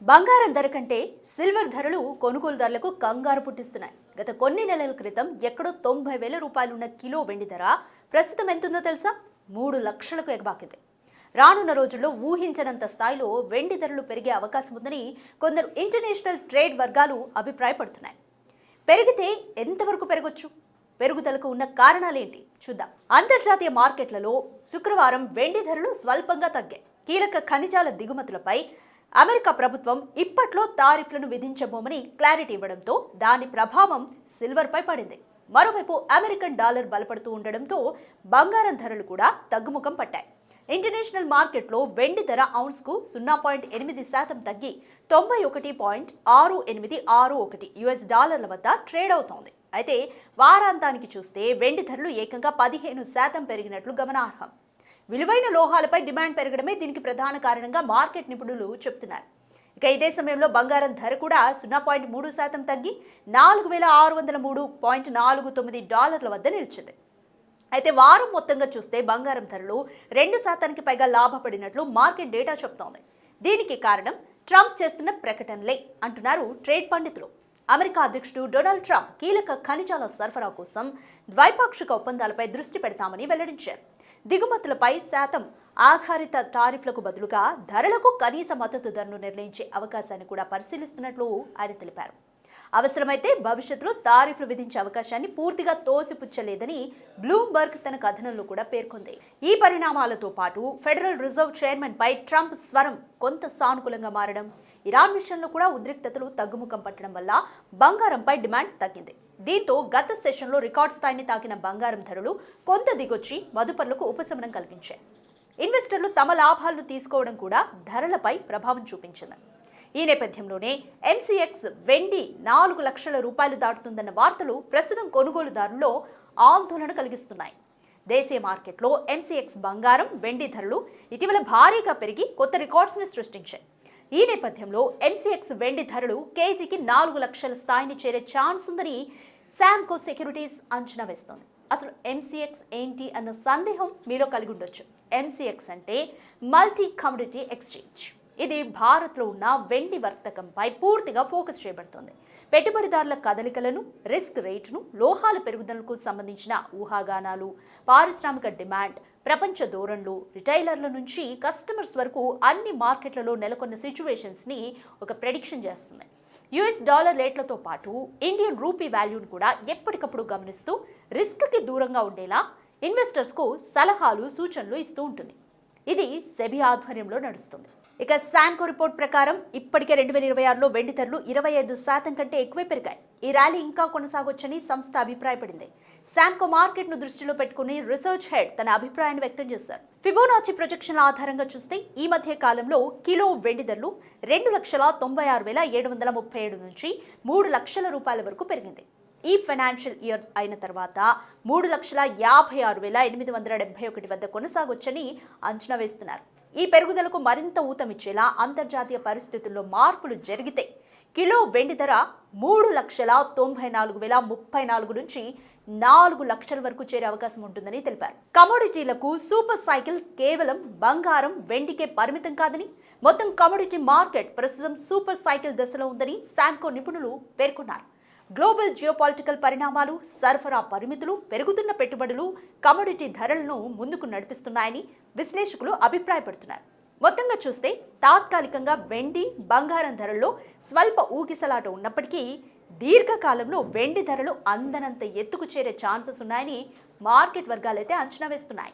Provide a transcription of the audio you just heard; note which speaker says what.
Speaker 1: బంగారం ధర కంటే సిల్వర్ ధరలు కొనుగోలుదారులకు కంగారు పుట్టిస్తున్నాయి. గత కొన్ని నెలల క్రితం ఎక్కడో 90,000 రూపాయలున్న కిలో వెండి ధర ప్రస్తుతం ఎంతుందో తెలుసా? 3 లక్షలకు ఎగబాకింది. రానున్న రోజుల్లో ఊహించనంత స్థాయిలో వెండి ధరలు పెరిగే అవకాశం ఉందని కొందరు ఇంటర్నేషనల్ ట్రేడ్ వర్గాలు అభిప్రాయపడుతున్నాయి. పెరిగితే ఎంతవరకు పెరగొచ్చు? పెరుగుదలకు ఉన్న కారణాలేంటి చూద్దాం. అంతర్జాతీయ మార్కెట్లలో శుక్రవారం వెండి ధరలు స్వల్పంగా తగ్గాయి. కీలక ఖనిజాల దిగుమతులపై అమెరికా ప్రభుత్వం ఇప్పట్లో తారిఫ్లను విధించబోమని క్లారిటీ ఇవ్వడంతో దాని ప్రభావం సిల్వర్పై పడింది. మరోవైపు అమెరికన్ డాలర్ బలపడుతూ ఉండడంతో బంగారం ధరలు కూడా తగ్గుముఖం పట్టాయి. ఇంటర్నేషనల్ మార్కెట్లో వెండి ధర ఔన్స్కు 0.8% తగ్గి 91.6861 యుఎస్ డాలర్ల వద్ద ట్రేడ్ అవుతోంది. అయితే వారాంతానికి చూస్తే వెండి ధరలు ఏకంగా 15% పెరిగినట్లు గమనార్హం. విలువైన లోహాలపై డిమాండ్ పెరగడమే దీనికి ప్రధాన కారణంగా మార్కెట్ నిపుణులు చెబుతున్నారు. ఇక ఇదే సమయంలో బంగారం ధర కూడా 0.3% తగ్గి 4,603.49 డాలర్ల వద్ద నిలిచింది. అయితే వారం మొత్తంగా చూస్తే బంగారం ధరలు 2% పైగా లాభపడినట్లు మార్కెట్ డేటా చెబుతోంది. దీనికి కారణం ట్రంప్ చేస్తున్న ప్రకటనలే అంటున్నారు ట్రేడ్ పండితులు. అమెరికా అధ్యక్షుడు డొనాల్డ్ ట్రంప్ కీలక ఖనిజాల సరఫరా కోసం ద్వైపాక్షిక ఒప్పందాలపై దృష్టి పెడతామని వెల్లడించారు. దిగుమతులపై శాతం ఆధారిత టారిఫ్లకు బదులుగా ధరలకు కనీస మద్దతు ధరను నిర్ణయించే అవకాశాన్ని కూడా పరిశీలిస్తున్నట్లు ఆయన తెలిపారు. అవసరమైతే భవిష్యత్తులో తారిఫ్లు విధించే అవకాశాన్ని పూర్తిగా తోసిపుచ్చలేదని బ్లూంబర్గ్ తన కథనంలో కూడా పేర్కొంది. ఈ పరిణామాలతో పాటు ఫెడరల్ రిజర్వ్ చైర్మన్ పై ట్రంప్ స్వరం కొంత సానుకూలంగా మారడం, ఇరాన్ విషయంలో కూడా ఉద్రిక్తతలు తగ్గుముఖం పట్టడం వల్ల బంగారంపై డిమాండ్ తగ్గింది. దీంతో గత సెషన్లో రికార్డ్ స్థాయిని తాకిన బంగారం ధరలు కొంత దిగొచ్చి మదుపర్లకు ఉపశమనం కలిగించాయి. ఇన్వెస్టర్లు తమ లాభాలను తీసుకోవడం కూడా ధరలపై ప్రభావం చూపించింది. ఈ నేపథ్యంలోనే ఎంసీఎక్స్ వెండి 4 లక్షల రూపాయలు దాటుతుందన్న వార్తలు ప్రస్తుతం కొనుగోలుదారుల్లో ఆందోళన కలిగిస్తున్నాయి. దేశీయ మార్కెట్లో ఎంసీఎక్స్ బంగారం, వెండి ధరలు ఇటీవల భారీగా పెరిగి కొత్త రికార్డ్స్ని సృష్టించాయి. ఈ నేపథ్యంలో ఎంసీఎక్స్ వెండి ధరలు కేజీకి 4 లక్షల స్థాయిని చేరే ఛాన్స్ ఉందని శామ్కో సెక్యూరిటీస్ అంచనా వేస్తోంది. అసలు ఎంసీఎక్స్ ఏంటి అన్న సందేహం మీలో కలిగి ఉండొచ్చు. ఎంసీఎక్స్ అంటే మల్టీ కమోడిటీ ఎక్స్చేంజ్. ఇది భారత్లో ఉన్న వెండి వర్తకంపై పూర్తిగా ఫోకస్ చేయబడుతుంది. పెట్టుబడిదారుల కదలికలను, రిస్క్ రేటును, లోహాల పెరుగుదలకు సంబంధించిన ఊహాగానాలు, పారిశ్రామిక డిమాండ్, ప్రపంచ ధోరణులు, రిటైలర్ల నుంచి కస్టమర్స్ వరకు అన్ని మార్కెట్లలో నెలకొన్న సిచ్యువేషన్స్ని ఒక ప్రెడిక్షన్ చేస్తుంది. యుఎస్ డాలర్ రేట్లతో పాటు ఇండియన్ రూపీ వాల్యూను కూడా ఎప్పటికప్పుడు గమనిస్తూ రిస్క్కి దూరంగా ఉండేలా ఇన్వెస్టర్స్కు సలహాలు, సూచనలు ఇస్తూ ఉంటుంది. ఇది సెబీ ఆధ్వర్యంలో నడుస్తుంది. ఇక శామ్కో రిపోర్ట్ ప్రకారం ఇప్పటికే 2026లో వెండి ధరలు 25% కంటే ఎక్కువే పెరిగాయి. ఈ ర్యాలీ ఇంకా కొనసాగొచ్చని సంస్థ అభిప్రాయపడింది. శామ్కో మార్కెట్ను దృష్టిలో పెట్టుకుని రీసెర్చ్ హెడ్ తన అభిప్రాయాన్ని వ్యక్తం చేశారు. ఫిబోనాచి ప్రొజెక్షన్ల ఆధారంగా చూస్తే ఈ మధ్య కాలంలో కిలో వెండి ధరలు 2,96,737 నుంచి 3 లక్షల రూపాయల వరకు పెరిగింది. ఈ ఫైనాన్షియల్ ఇయర్ అయిన తర్వాత 3,56,871 వద్ద కొనసాగొచ్చని అంచనా వేస్తున్నారు. ఈ పెరుగుదలకు మరింత ఊతమిచ్చేలా అంతర్జాతీయ పరిస్థితుల్లో మార్పులు జరిగితే కిలో వెండి ధర 3,94,034 నుంచి 4 లక్షల వరకు చేరే అవకాశం ఉంటుందని తెలిపారు. కమోడిటీలకు సూపర్ సైకిల్ కేవలం బంగారం, వెండికే పరిమితం కాదని, మొత్తం కమోడిటీ మార్కెట్ ప్రస్తుతం సూపర్ సైకిల్ దశలో ఉందని శామ్కో నిపుణులు పేర్కొన్నారు. గ్లోబల్ జియోపాలిటికల్ పరిణామాలు, సరఫరా పరిమితులు, పెరుగుతున్న పెట్టుబడులు కమోడిటీ ధరలను ముందుకు నడిపిస్తున్నాయని విశ్లేషకులు అభిప్రాయపడుతున్నారు. మొత్తంగా చూస్తే తాత్కాలికంగా వెండి, బంగారం ధరల్లో స్వల్ప ఊగిసలాట ఉన్నప్పటికీ దీర్ఘకాలంలో వెండి ధరలు అందనంత ఎత్తుకు చేరే ఛాన్సెస్ ఉన్నాయని మార్కెట్ వర్గాలైతే అంచనా వేస్తున్నాయి.